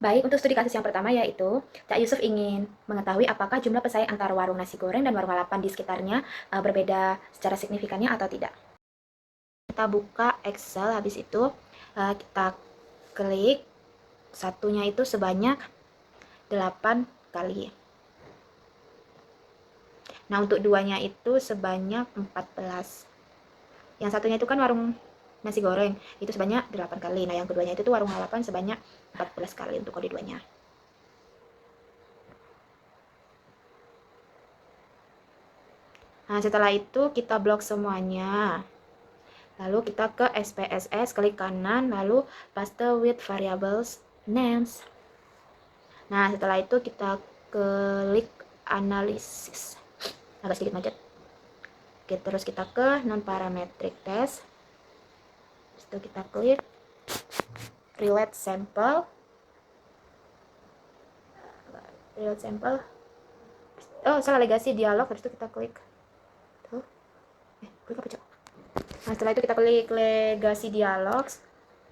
Baik, untuk studi kasus yang pertama yaitu Cak Yusuf ingin mengetahui apakah jumlah pesaing antara warung nasi goreng dan warung lalapan di sekitarnya berbeda secara signifikannya atau tidak. Kita buka Excel, habis itu kita klik satunya itu sebanyak 8 kali. Nah, untuk duanya itu sebanyak 14. Yang satunya itu kan warung nasi goreng, itu sebanyak 8 kali. Nah, yang keduanya itu tuh warung lalapan sebanyak 14 kali untuk kode duanya. Nah, setelah itu kita blok semuanya. Lalu kita ke SPSS, klik kanan, lalu paste with variables names. Nah, setelah itu kita klik analisis. Agak sedikit macet. Oke, terus kita ke non-parametric test. Terus itu kita klik relate sample. Relate sample. Oh, salah, legasi dialog. Terus itu kita klik. Tuh. Klik apa, Cok? Nah, setelah itu kita klik legasi dialog.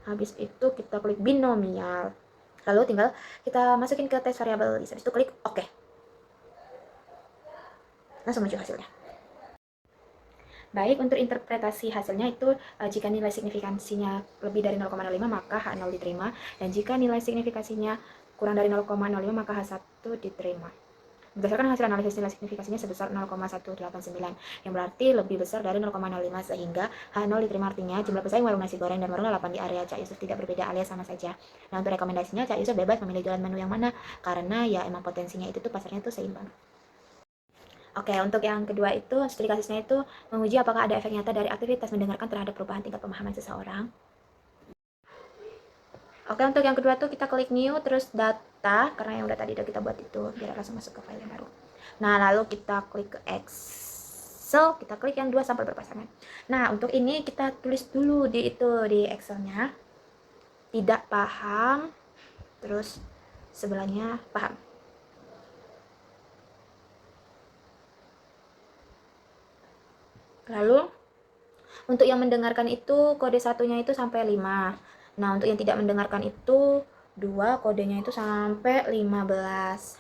Habis itu kita klik binomial. Lalu tinggal kita masukin ke tes variabel. Habis itu klik OK. Langsung muncul hasilnya. Baik, untuk interpretasi hasilnya itu jika nilai signifikansinya lebih dari 0,05 maka H0 diterima, dan jika nilai signifikansinya kurang dari 0,05 maka H1 diterima. Berdasarkan hasil analisis nilai signifikansinya sebesar 0,189, yang berarti lebih besar dari 0,05, sehingga H0 diterima, artinya jumlah pesaing warung nasi goreng dan warung lalapan di area Cak Yusuf tidak berbeda alias sama saja. Nah, untuk rekomendasinya Cak Yusuf bebas memilih jalan menu yang mana, karena ya emang potensinya itu tuh pasarnya tuh seimbang. Oke, untuk yang kedua itu studi kasusnya itu menguji apakah ada efek nyata dari aktivitas mendengarkan terhadap perubahan tingkat pemahaman seseorang. Oke, untuk yang kedua tuh kita klik new, terus data, karena yang udah tadi udah kita buat itu, biar langsung masuk ke file yang baru. Nah, lalu kita klik ke Excel, kita klik yang 2 sampel berpasangan. Nah, untuk ini kita tulis dulu di Excelnya, tidak paham, terus sebelahnya paham. Lalu untuk yang mendengarkan itu kode satunya itu sampai 5. Nah, untuk yang tidak mendengarkan itu 2, kodenya itu sampai 15.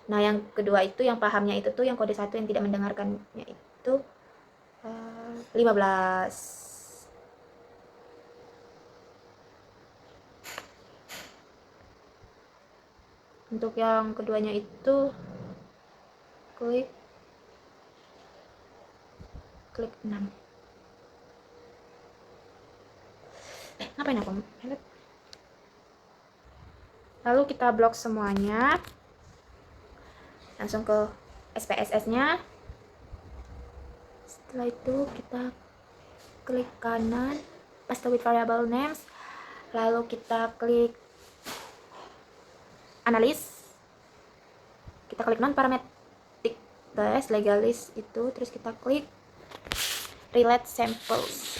Nah, yang kedua itu yang pahamnya itu tuh yang kode 1 yang tidak mendengarkannya itu 15. Untuk yang keduanya itu klik 6. Ngapain aku? Lalu kita blok semuanya. Langsung ke SPSS-nya. Setelah itu kita klik kanan, paste with variable names. Lalu kita klik analis. Kita klik non parametric test, legalis itu, terus kita klik relate samples.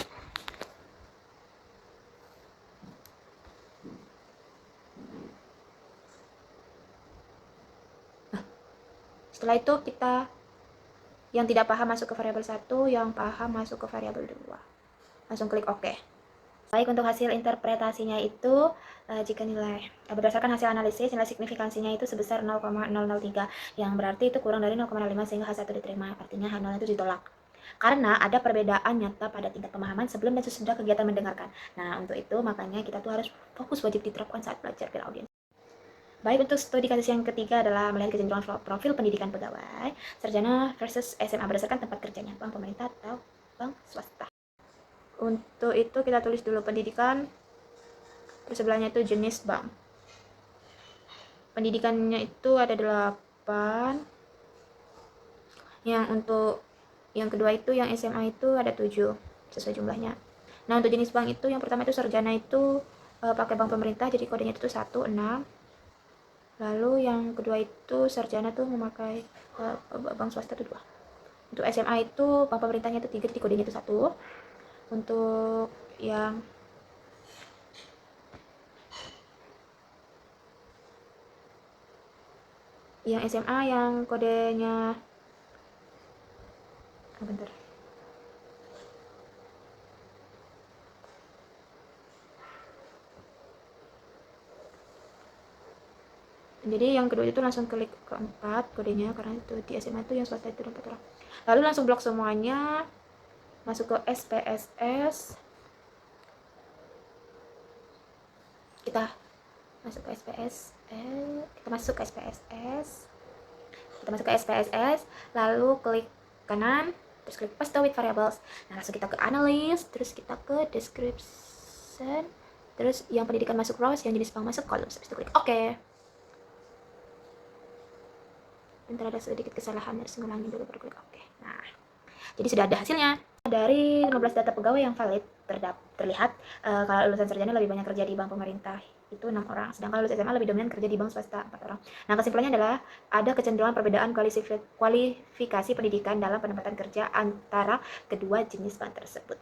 Setelah itu kita yang tidak paham masuk ke variabel 1, yang paham masuk ke variabel 2. Langsung klik OK. Baik, untuk hasil interpretasinya itu jika nilai berdasarkan hasil analisis nilai signifikansinya itu sebesar 0,003, yang berarti itu kurang dari 0,05 sehingga H1 diterima, artinya H0 itu ditolak karena ada perbedaan nyata pada tingkat pemahaman sebelum dan sesudah kegiatan mendengarkan. Nah, untuk itu makanya kita tuh harus fokus, wajib diterapkan saat belajar biar audiens. Baik, untuk studi kasus yang ketiga adalah melihat kecenderungan profil pendidikan pegawai sarjana versus SMA berdasarkan tempat kerjanya, bank pemerintah atau bank swasta. Untuk itu kita tulis dulu pendidikan, terus sebelahnya itu jenis bank. Pendidikannya itu ada 8. Yang untuk yang kedua itu yang SMA itu ada 7 sesuai jumlahnya. Nah, untuk jenis bank itu yang pertama itu sarjana itu pakai bank pemerintah, jadi kodenya itu 16. Lalu yang kedua itu sarjana tuh memakai bank swasta itu 2. Untuk SMA itu bank pemerintahnya itu 3, jadi kodenya itu 1. Untuk yang SMA yang kodenya bentar. Jadi yang kedua itu langsung klik keempat kodenya, karena itu di SMA itu yang swasta itu 4 orang. Lalu langsung blok semuanya, masuk ke SPSS. Kita masuk ke SPSS, lalu klik kanan, terus klik paste with variables. Nah, langsung kita ke analysis, terus kita ke description, terus yang pendidikan masuk rows, yang jenis bank masuk columns. Habis itu klik oke. Bentar, ada sedikit kesalahan, harus ngulangin dulu baru klik oke. Nah, jadi sudah ada hasilnya. Dari 15 data pegawai yang valid terlihat kalau lulusan sarjana lebih banyak kerja di bank pemerintah itu 6 orang, sedangkan lulus SMA lebih dominan kerja di bank swasta 4 orang. Nah, kesimpulannya adalah ada kecenderungan perbedaan kualifikasi pendidikan dalam penempatan kerja antara kedua jenis bank tersebut.